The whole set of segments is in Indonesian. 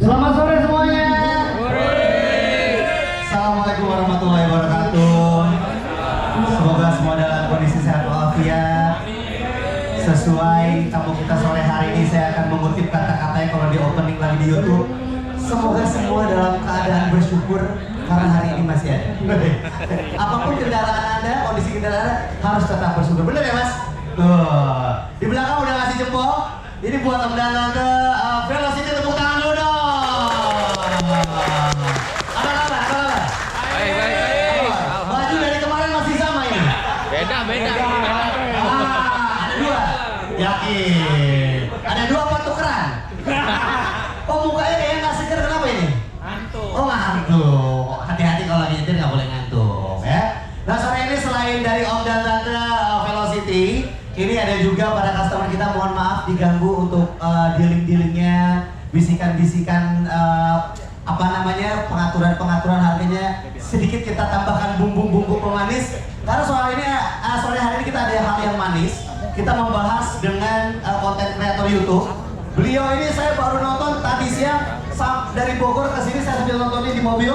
Selamat sore semuanya. Assalamualaikum warahmatullahi wabarakatuh. Semoga semua dalam kondisi sehat walafiat. Sesuai tamu kita sore hari ini, saya akan mengutip kata-katanya kalau di opening lagi di YouTube. Semoga semua dalam keadaan bersyukur karena hari ini masih ada. Apapun kendaraan Anda, kondisi kendaraan harus tetap bersyukur. Bener ya Mas? Tuh. Di belakang udah ngasih jempol. Ini buat tanda-tanda Velocity, tepuk tangan dulu dong. Apa kabar? Baik. Baju dari kemarin masih sama ini? Beda. Ada dua. Yakin. Ada dua apa tukeran? Oh mukanya kayaknya nggak seger, kenapa ini? Ngantuk. Oh ngantuk. Hati-hati kalau lagi nyetir nggak boleh ngantuk ya. Nah sore ini selain dari Om dan Tante Velocity, ini ada juga para customer kita, mohon maaf diganggu untuk dealing-dealingnya, bisikan-bisikan pengaturan harganya sedikit kita tambahkan bumbu-bumbu pemanis. Karena soal ini sore hari ini kita ada hal yang manis. Kita membahas dengan konten kreator YouTube. Beliau ini saya baru nonton tadi siang dari Bogor ke sini, saya sambil nontonnya di mobil.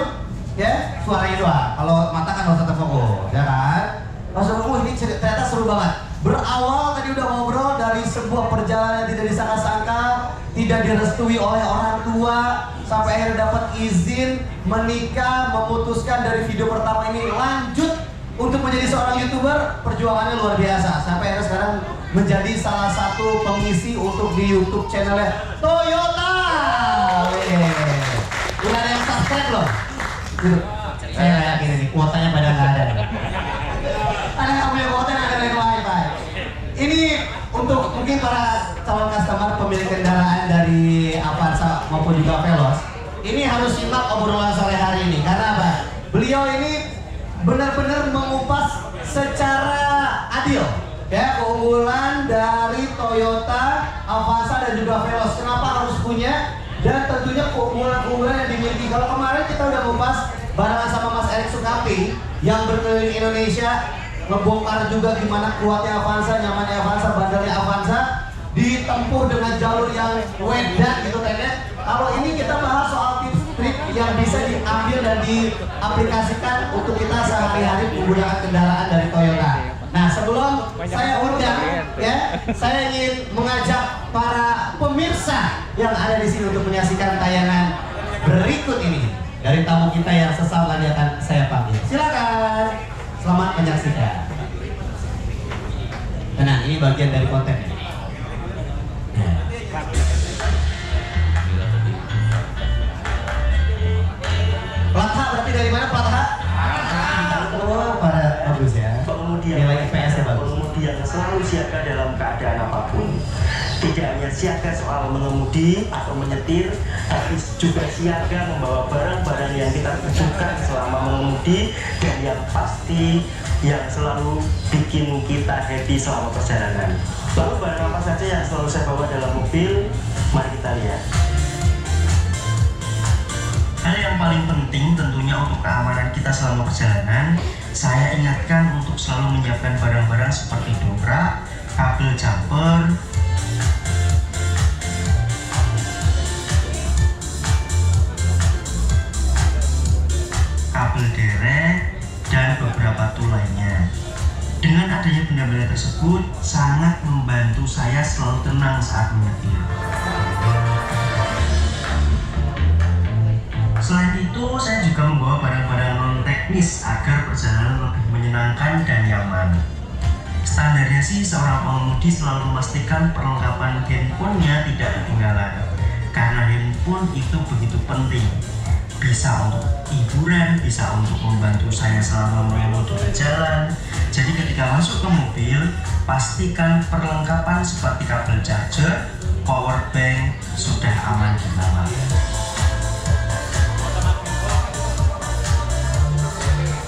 Ya, suaranya doang. Kalau mata kan harus tetap fokus, ya kan? Maksudku ini ternyata seru banget. Berawal tadi udah ngobrol dari sebuah perjalanan yang tidak disangka-sangka, tidak direstui oleh orang tua, sampai akhirnya dapat izin menikah, memutuskan dari video pertama ini lanjut untuk menjadi seorang YouTuber. Perjuangannya luar biasa, sampai akhirnya sekarang menjadi salah satu pengisi untuk di YouTube channelnya Toyota. Udah ada yang subscribe loh. Saya nggak yakin ini kuotanya pada nggak ada. Ada nggak punya kuota yang ada dari wifi. Ini untuk mungkin para calon customer pemilik kendaraan dari Avanza maupun juga Veloz. Ini harus simak obrolan sore hari ini karena apa? Beliau ini benar-benar mengupas secara adil ya keunggulan dari Toyota, Avanza dan juga Veloz. Kenapa harus punya? Dan tentunya keunggulan yang dimiliki. Kalau kemarin kita udah ngupas barengan sama Mas Erik Sukamti yang berkeliling Indonesia, ngebongkar juga gimana kuatnya Avanza, nyamannya Avanza, bandelnya Avanza, ditempuh dengan jalur yang wedan gitu kayaknya. Kalau ini kita bahas soal tips-trik yang bisa diambil dan diaplikasikan untuk kita sehari-hari menggunakan kendaraan dari Toyota. Nah sebelum saya undang ya, saya ingin mengajak para pemirsa yang ada di sini untuk menyaksikan tayangan berikut ini dari tamu kita yang sesaat lagi akan saya panggil. Silakan, selamat menyaksikan. Tenang, ini bagian dari konten. Plat H berarti dari mana plat H? Oh, pada bagus ya. Pengemudi Nilai IPS ya bagus. Pengemudi yang selalu siaga dalam keadaan apapun. Tidak hanya siaga soal mengemudi atau menyetir, tapi juga siaga membawa barang-barang yang kita butuhkan selama mengemudi, dan yang pasti yang selalu bikin kita happy selama perjalanan. Lalu barang apa saja yang selalu saya bawa dalam mobil? Mari kita lihat. Hal yang paling penting tentunya untuk keamanan kita selama perjalanan, saya ingatkan untuk selalu menyiapkan barang-barang seperti dongkrak, kabel jumper, kabel derek, dan beberapa tool lainnya. Dengan adanya benda-benda tersebut sangat membantu saya selalu tenang saat menyetir. Selain itu, saya juga membawa barang-barang non-teknis agar perjalanan lebih menyenangkan dan nyaman. Standarnya sih seorang pengemudi selalu memastikan perlengkapan handphonenya tidak ketinggalan, karena handphone itu begitu penting. Bisa untuk hiburan, bisa untuk membantu saya selama mengemudi di jalan. Jadi ketika masuk ke mobil, pastikan perlengkapan seperti kabel charger, power bank sudah aman dibawa.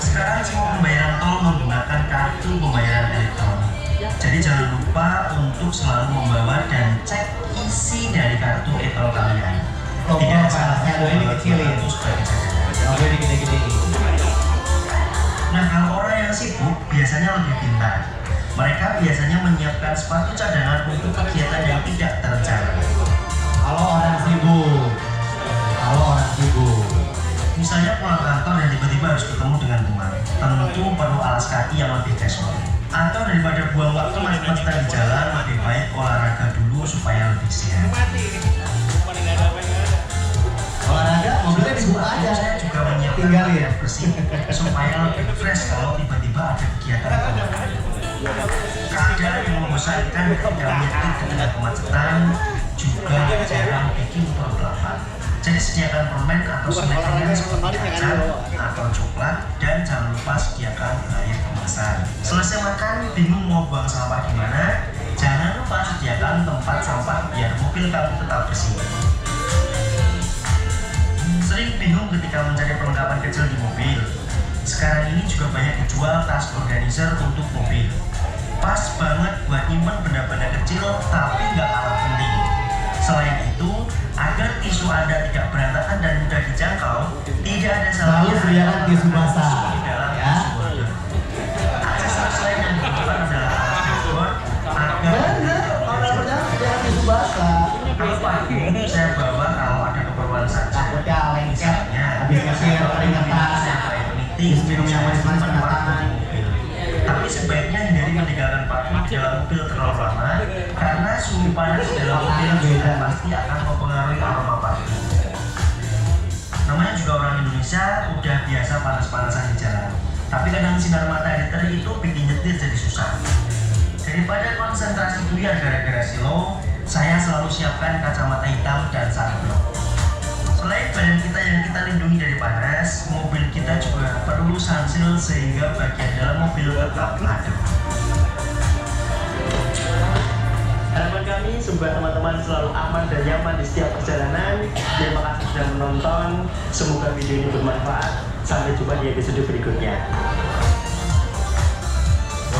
Sekarang semua pembayaran tol menggunakan kartu pembayaran elektronik. Jadi jangan lupa untuk selalu membawa dan cek isi dari kartu e-tol kalian. Tidak salahnya ini kecilin. Oke, gede-gede. Nah, kalau orang yang sibuk biasanya lebih pintar. Mereka biasanya menyiapkan sepatu cadangan untuk kegiatan yang tidak terencana. Kalau orang sibuk. Kalau orang sibuk. Misalnya pulang kantor dan tiba-tiba harus ketemu dengan teman, tentu perlu alas kaki yang lebih casual. Atau daripada buang waktu macet-macetan di jalan, lebih baik olahraga dulu supaya lebih sehat. Olahraga mobilnya dibuka aja. Saya juga menyiapkan Tinggal ya. air bersih supaya lebih fresh kalau tiba-tiba ada kegiatan olahraga. Keadaan yang membosankan ketika menyetir di tengah kemacetan juga jarang bikin perut lapar. Jadi sediakan permen atau snack ringan seperti kacang atau coklat, dan jangan lupa sediakan air kemasan. Selesai makan, bingung mau buang sampah di mana? Jangan lupa sediakan tempat sampah biar mobil kamu tetap bersih. Sering bingung ketika mencari perlengkapan kecil di mobil. Sekarang ini juga banyak dijual tas organizer untuk mobil. Pas banget buat nyimpen benda-benda kecil tapi nggak kalah penting. Selain itu, agar tisu Anda tidak berantakan dan mudah dijangkau, tidak ada salahnya Selalu sediakan tisu basah, di dalam ya. tisu holder. Aksesoris lain yang dibutuhkan adalah alas dashboard agar Bener, kalau perjalanan sediakan tisu basah. kalau pagi saya bawa kalau ada keperluan saja. Takutnya lengket, Misalnya, habis nyetir keringetan, saya habis minum yang manis-manis kena tangan. Tapi sebaiknya hindari meninggalkan parfum di dalam mobil terlalu lama karena suhu panas di dalam mobil sudah pasti akan mempengaruhi aroma parfum. Namanya juga orang Indonesia udah biasa panas-panasan di jalan. Tapi kadang sinar matahari terik itu bikin nyetir jadi susah. Daripada konsentrasi buyar gara-gara silo, saya selalu siapkan kacamata hitam dan sunblock. Selain badan kita yang kita lindungi dari panas, mobil kita juga perlu sunsil sehingga bagian dalam mobil tetap adem. Harapan kami semoga teman-teman selalu aman dan nyaman di setiap perjalanan. Terima kasih sudah menonton. Semoga video ini bermanfaat. Sampai jumpa di episode berikutnya.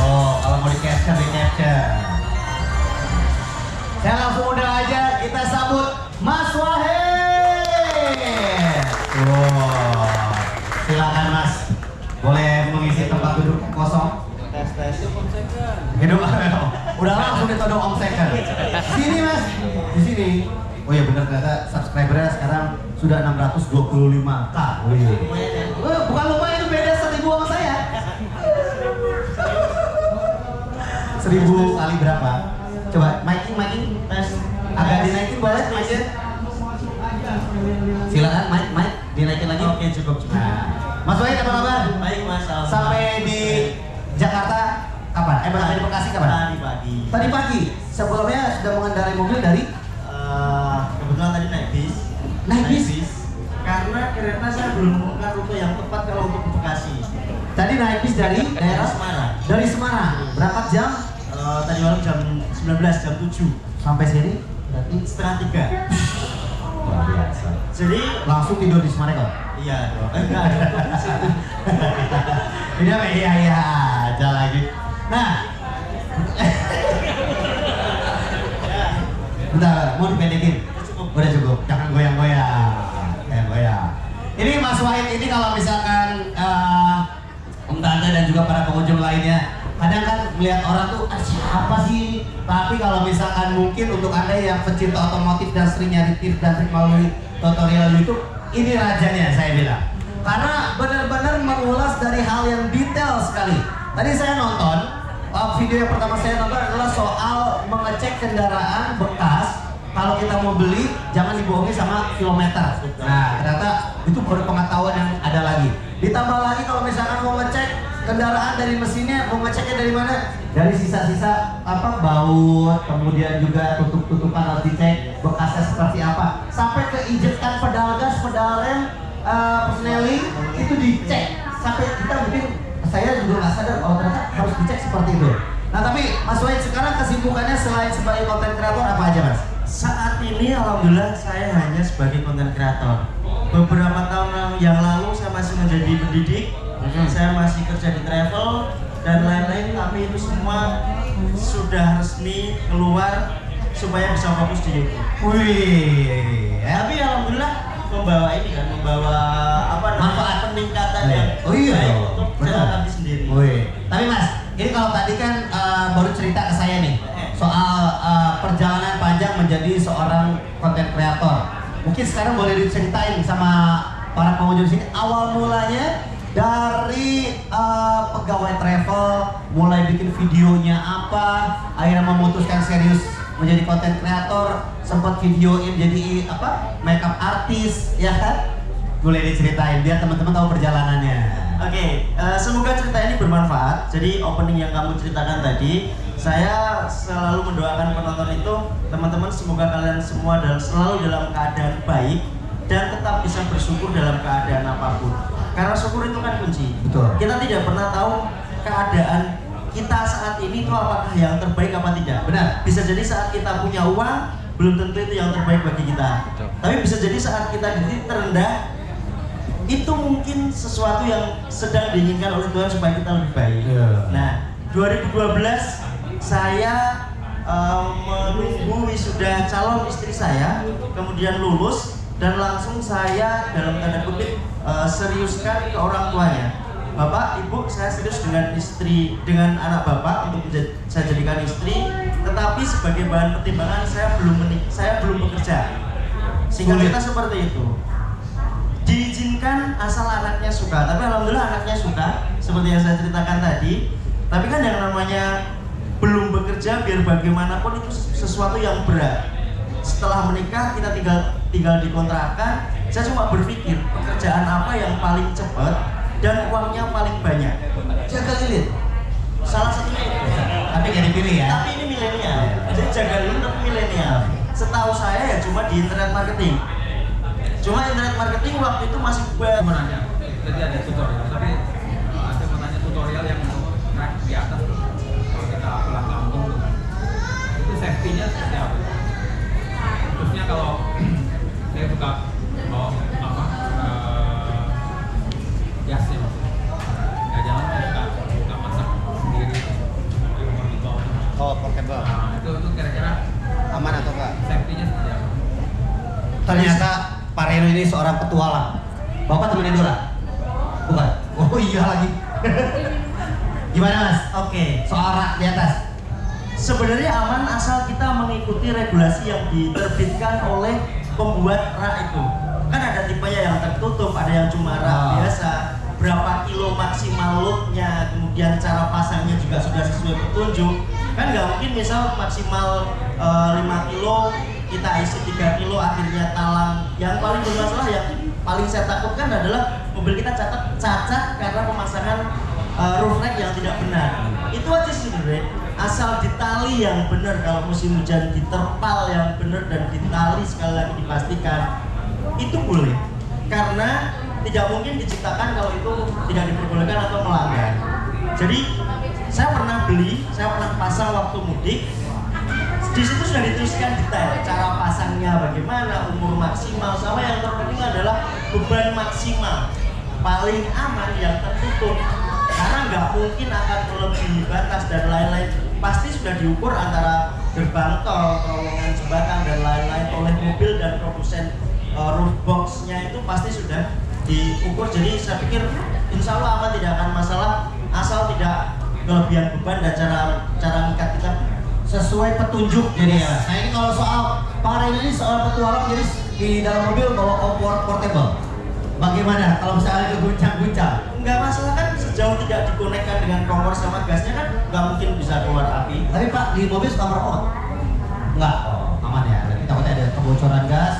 Oh, kalau mau di-capture, di-capture. Saya langsung undang aja, kita sambut Mas Wahid. Wow, silakan Mas. Boleh mengisi tempat duduk kosong? Tes. Hidup, udah langsung ditodong Om Second. Sini Mas, di sini. Oh iya benar, ternyata subscribernya sekarang sudah 625k. Wih. Bukan lumayan, itu beda 1000 sama saya. 1000 kali berapa? Coba miking tes. Agak dinaikin boleh mic-nya? Silakan mic dinaikin lagi. Oke, cukup. Nah, Mas Wahid apa kabar? Baik Mas. Sampai di Jakarta kapan? Sampai di Bekasi kapan? Tadi pagi. Tadi pagi. Sebelumnya sudah mengendarai mobil dari Kebetulan tadi naik bis. Naik bis? Karena kereta saya belum menemukan rute yang tepat kalau untuk ke Bekasi. Tadi naik bis dari daerah Semarang. Dari Semarang. Berangkat jam? Tadi malam jam 19, jam 7. Sampai sini berarti Setengah 3. luar biasa. Jadi Langsung tidur di Semarang kok? iya dong. Enggak ada. Ini apa? Iya aja lagi. Nah, bentar, mau dipendekin? Udah cukup, jangan goyang-goyang. Ini Mas Wahid ini kalau misalkan Om Tante dan juga para pengunjung lainnya, kadang kan melihat orang tuh siapa sih? Tapi kalau misalkan mungkin untuk Anda yang pecinta otomotif dan sering nyari tips dan trik melalui tutorial YouTube, ini rajanya saya bilang. Karena benar-benar mengulas dari hal yang detail sekali. Tadi saya nonton, video yang pertama saya nonton adalah soal mengecek kendaraan bekas. Kalau kita mau beli, jangan dibohongi sama kilometer. Nah, ternyata itu baru pengetahuan yang ada lagi. Ditambah lagi kalau misalkan mau ngecek kendaraan dari mesinnya, mau ngeceknya dari mana? Dari sisa-sisa baut, kemudian juga tutup-tutupan harus dicek, bekasnya seperti apa. Sampai ke injekan pedal gas, pedal rem, persneling itu dicek. Sampai kita mungkin saya juga nggak sadar kalau ternyata harus dicek seperti itu. Nah tapi Mas Wahid sekarang kesibukannya selain sebagai konten kreator apa aja Mas? Saat ini alhamdulillah saya hanya sebagai konten kreator. Beberapa tahun yang lalu saya masih menjadi pendidik, saya masih kerja di travel dan lain-lain, tapi itu semua sudah resmi keluar supaya bisa fokus di YouTube. Wih, Tapi alhamdulillah membawa ini kan, membawa manfaat peningkatan yang baik untuk channel kami sendiri. Wih, tapi Mas, ini kalau tadi kan baru cerita ke saya nih soal perjalanan panjang beranjak menjadi seorang content creator. Mungkin sekarang boleh diceritain sama para pengunjung di sini awal mulanya dari pegawai travel, mulai bikin videonya apa, akhirnya memutuskan serius menjadi content creator, sempat videoin jadi makeup artist, ya kan? Boleh diceritain biar teman-teman tahu perjalanannya. Oke, semoga cerita ini bermanfaat. Jadi opening yang kamu ceritakan tadi, saya selalu mendoakan penonton itu, teman-teman semoga kalian semua selalu dalam keadaan baik dan tetap bisa bersyukur dalam keadaan apapun. Karena syukur itu kan kunci. Betul. Kita tidak pernah tahu keadaan kita saat ini itu apakah yang terbaik apa tidak. Benar. Bisa jadi saat kita punya uang, belum tentu itu yang terbaik bagi kita. Betul. Tapi bisa jadi saat kita di titik terendah, itu mungkin sesuatu yang sedang diinginkan oleh Tuhan supaya kita lebih baik. Yeah. Nah, 2012 saya menunggu wisuda calon istri saya, kemudian lulus dan langsung saya dalam tanda kutip seriuskan ke orang tuanya. Bapak, Ibu, saya serius dengan anak Bapak untuk saya jadikan istri, tetapi sebagai bahan pertimbangan saya belum bekerja. Singkat cerita seperti itu. Diizinkan asal anaknya suka, tapi alhamdulillah anaknya suka seperti yang saya ceritakan tadi. Tapi kan yang namanya belum bekerja biar bagaimanapun itu sesuatu yang berat. Setelah menikah kita tinggal dikontrakan. Saya cuma berpikir pekerjaan apa yang paling cepat dan uangnya paling banyak. Jaga lilin. Salah satunya itu. Tapi gak dipilih ya. Tapi ini milenial. Jadi jaga lilin tapi milenial. Setahu saya ya cuma di internet marketing. Cuma internet marketing waktu itu masih mau nanya, tadi ada tutorial, tapi saya mau tanya tutorial yang naik di atas kalau kita pulang kampung itu safety-nya seperti apa? Khususnya kalau saya suka bawa gas ya maksudnya, nggak jalan saya suka masak sendiri di bawah. Oh, portable. Nah, itu kira-kira Aman atau enggak? safety-nya seperti apa? Ternyata Pak Reno ini seorang petualang. Bapak temenin Dora? Bukan? Oh iya lagi. Gimana Mas? Oke, soal rak di atas. sebenarnya aman asal kita mengikuti regulasi yang diterbitkan oleh pembuat rak itu. Kan ada tipenya yang tertutup, ada yang cuma rak biasa, berapa kilo maksimal loadnya, kemudian cara pasangnya juga sudah sesuai petunjuk. Kan nggak mungkin misal maksimal 5 kilo kita isi 3 kilo akhirnya talang. Yang paling bermasalah, yang paling saya takutkan adalah mobil kita cacat karena pemasangan roof rack yang tidak benar. Itu aja sebenarnya, asal ditali yang benar. Kalau musim hujan diterpal yang benar dan ditali sekali lagi dipastikan, itu boleh. Karena tidak mungkin diciptakan kalau itu tidak diperbolehkan atau melanggar. Jadi saya pernah beli, saya pernah pasang waktu mudik. Di situ sudah dituliskan detail cara pasangnya bagaimana, umur maksimal, sama yang terpenting adalah beban maksimal. Paling aman yang tertutup, karena nggak mungkin akan melebihi batas dan lain-lain. Pasti sudah diukur antara gerbang tol, terowongan jembatan dan lain-lain oleh mobil dan produsen roof box-nya itu pasti sudah diukur. Jadi saya pikir insya Allah aman, tidak akan masalah asal tidak kelebihan beban dan cara ngikat kita Sesuai petunjuk jadi ya. Nah ini kalau soal Pak Reno ini soal petualang, jadi di dalam mobil bawa kompor portable. Bagaimana kalau misalnya keguncang-guncang? nggak masalah kan, sejauh tidak dikonekkan dengan kompor sama gasnya kan nggak mungkin bisa keluar api. Tapi Pak di mobil suka merokok? Enggak, oh, aman ya. Nanti takutnya ada kebocoran gas,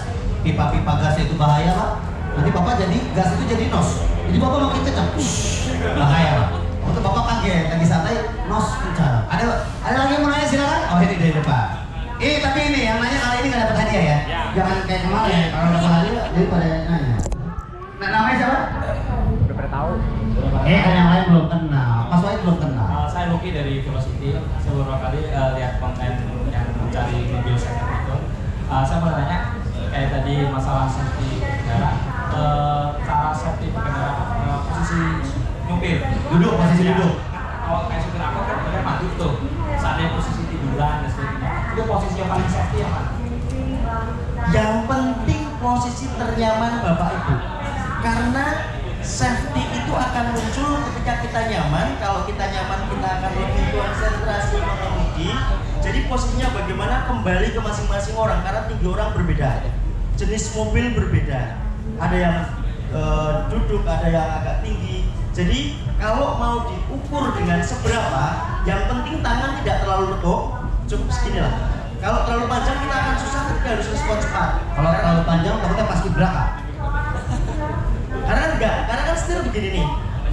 pipa-pipa gasnya itu bahaya Pak. Nanti Bapak jadi gas itu jadi nos. Jadi Bapak makin kencang, bahaya Pak. Untuk Bapak kaget lagi santai, nos kencang. Ada lagi yang mau nanya silakan? Oh ini dari depan. Tapi ini yang nanya kali ini nggak dapat hadiah ya. Jangan kayak kemarin kalau dapat hadiah jadi pada nanya. Nah namanya siapa? Udah pada tahu. Kan yang lain belum kenal. Mas Wahid belum kenal. Saya Lucky dari Velocity. Saya beberapa kali lihat konten yang mencari mobil second itu. Saya mau nanya kayak tadi masalah safety kendaraan. Cara safety kendaraan, posisi nyupir. Duduk, posisi Ya. duduk. Kalau kayak supir angkot kan mereka maju tuh. Saatnya posisi tiduran dan sebagainya. Itu posisi yang paling safety yang mana? Yang penting posisi ternyaman Bapak Ibu. Karena safety itu akan muncul ketika kita nyaman. Kalau kita nyaman, kita akan lebih konsentrasi mengemudi. Jadi posisinya bagaimana kembali ke masing-masing orang karena tinggi orang berbeda, jenis mobil berbeda, ada yang duduk, ada yang agak tinggi. Jadi kalau mau diukur dengan seberapa, yang penting tangan tidak terlalu lekuk, cukup segini lah. Kalau terlalu panjang kita akan susah, kita harus respon cepat. Kalau terlalu panjang takutnya pasti beraka. Karena kan setir begini nih.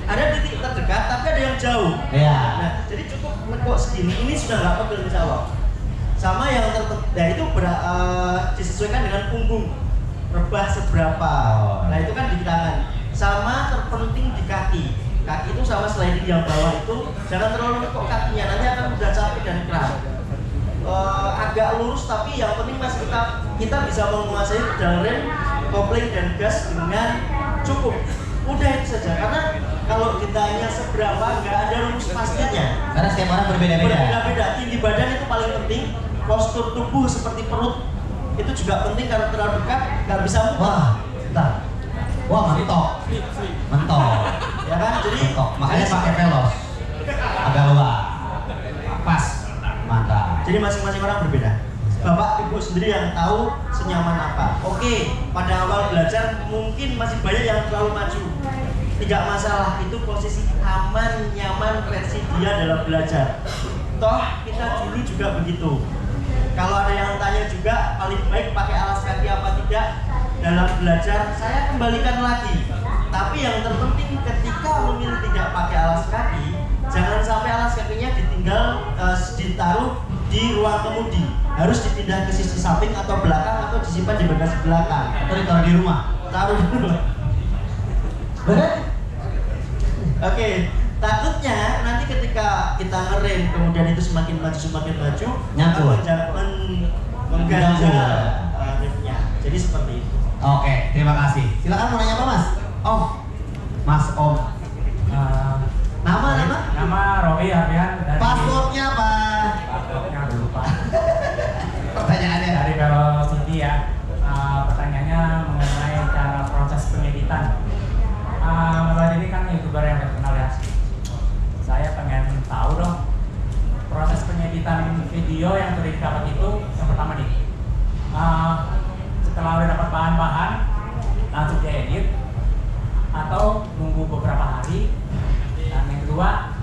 Ada titik terdekat tapi ada yang jauh. Iya. Nah, jadi cukup lekuk segini. Ini sudah nggak pegel insya Allah. Sama yang itu disesuaikan dengan punggung. Rebah seberapa. Nah, itu kan di tangan. Sama terpenting di kaki. Kaki itu sama sliding yang bawah itu jangan terlalu lekuk kakinya, nanti akan mudah capek dan kram. Agak lurus tapi yang penting mas kita bisa menguasai pedal rem, kopling dan gas dengan cukup. Udah itu saja karena kalau ditanya seberapa nggak ada rumus pastinya. Karena setiap orang berbeda-beda. Berbeda-beda. Tinggi badan itu paling penting. Postur tubuh seperti perut itu juga penting karena terlalu dekat nggak bisa muter. Wah, bentar. Wah, mentok. Ya kan? Jadi Mentok. Makanya pakai velos. Agak luar. Pas. Mantap. Jadi masing-masing orang berbeda. Bapak ibu sendiri yang tahu senyaman apa. Oke, pada awal belajar mungkin masih banyak yang terlalu maju. Tidak masalah, itu posisi aman, nyaman versi dia dalam belajar. Toh kita dulu juga begitu. Kalau ada yang tanya juga paling baik pakai alas kaki apa tidak dalam belajar, saya kembalikan lagi. Tapi yang terpenting ketika memilih tidak pakai alas kaki, jangan sampai alas kakinya ditinggal ditaruh di ruang kemudi. Harus dipindah ke sisi samping atau belakang atau disimpan di bagasi belakang. Atau ditaruh di rumah. Taruh dulu. Oke, takutnya nanti ketika kita ngerem kemudian itu semakin maju nyangkut, mengganjal remnya. Jadi seperti itu. Oke, terima kasih. Silakan mau nanya apa mas? Om, Mas Om. Nama Roy Aryan dari Passwordnya apa? Passwordnya udah lupa. Pertanyaannya Dari Velocity ya. Pertanyaannya mengenai cara proses pengeditan. Mas ini kan YouTuber yang terkenal ya. Saya pengen tahu dong proses pengeditan video yang sudah didapat itu yang pertama nih. Setelah udah dapat bahan-bahan langsung diedit atau nunggu beberapa hari. Dan yang kedua,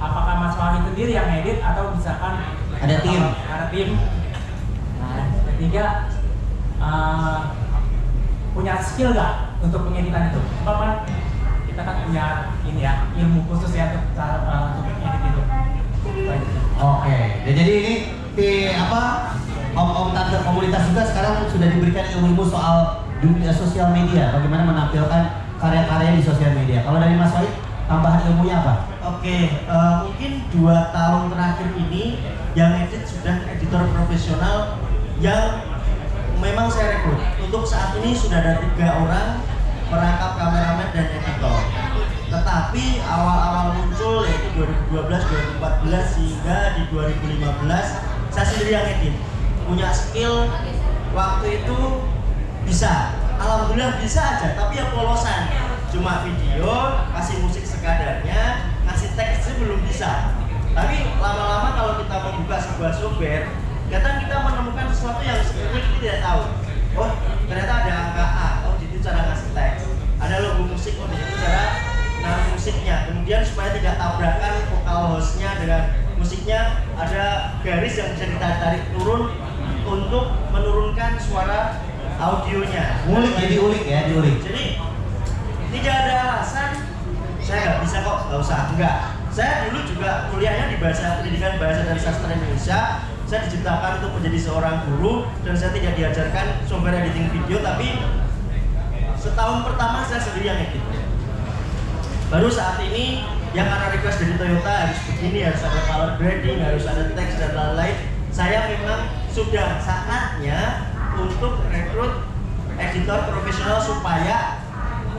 apakah Mas Wahid sendiri yang edit atau misalkan Ada tim? Nah, yang ketiga, punya skill nggak untuk pengeditan itu? Kan kita kan punya ini ya ilmu khusus ya untuk edit itu. Oke, jadi ini om-om tante komunitas juga sekarang sudah diberikan ilmu soal dunia sosial media, bagaimana menampilkan karya-karya di sosial media. Kalau dari Mas Wahid, tambahan ilmunya apa? Oke, mungkin 2 tahun terakhir ini yang edit sudah editor profesional yang memang saya rekrut. Untuk saat ini sudah ada 3 orang merangkap kameramen dan editor. Tetapi awal-awal muncul yaitu 2012, 2014 hingga di 2015 saya sendiri yang edit. Punya skill waktu itu bisa, alhamdulillah bisa aja, tapi yang polosan. Cuma video, kasih musik sekadarnya, ngasih teks belum bisa. Tapi lama-lama kalau kita membuka sebuah software, kadang kita menemukan sesuatu yang sebenarnya kita tidak tahu. Oh, ternyata ada angka A, oh itu cara ngasih teks. Ada logo musik, oh itu cara naruh musiknya. Kemudian supaya tidak tabrakan vokal hostnya dengan musiknya, ada garis yang bisa ditarik turun untuk menurunkan suara audionya. Diulik ya. Jadi tidak ada alasan saya nggak bisa kok, nggak usah. Enggak. Saya dulu juga kuliahnya di pendidikan bahasa dan sastra Indonesia. Saya diciptakan untuk menjadi seorang guru dan saya tidak diajarkan software editing video, tapi setahun pertama saya sendiri yang edit. Baru saat ini yang karena request dari Toyota harus begini, harus ada color grading, harus ada teks dan lain-lain. Saya memang sudah saatnya untuk rekrut editor profesional supaya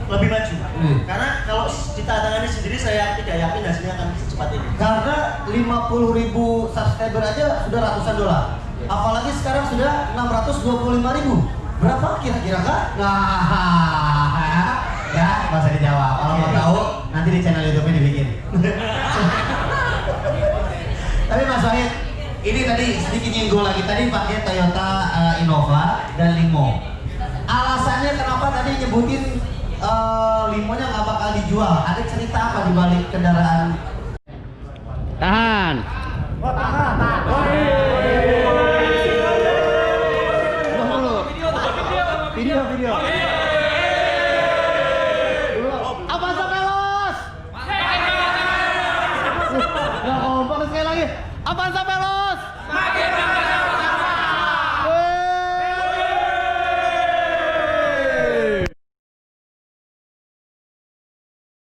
lebih maju. Karena kalau ditandatangani sendiri saya tidak yakin hasilnya akan secepat ini. Karena 50.000 subscriber aja sudah ratusan dolar. Apalagi sekarang sudah 625.000. Berapa kira-kira Kak? Nah, ya nggak usah dijawab. Kalau mau tahu nanti di channel YouTube-nya dibikin. Tapi Mas Wahid, Ini tadi sedikit nyinggung lagi, tadi pakai Toyota Innova dan Limo. Alasannya kenapa tadi nyebutin Limonya nggak bakal dijual? Ada cerita apa di balik kendaraan? Tahan. Oh, tahan. Video.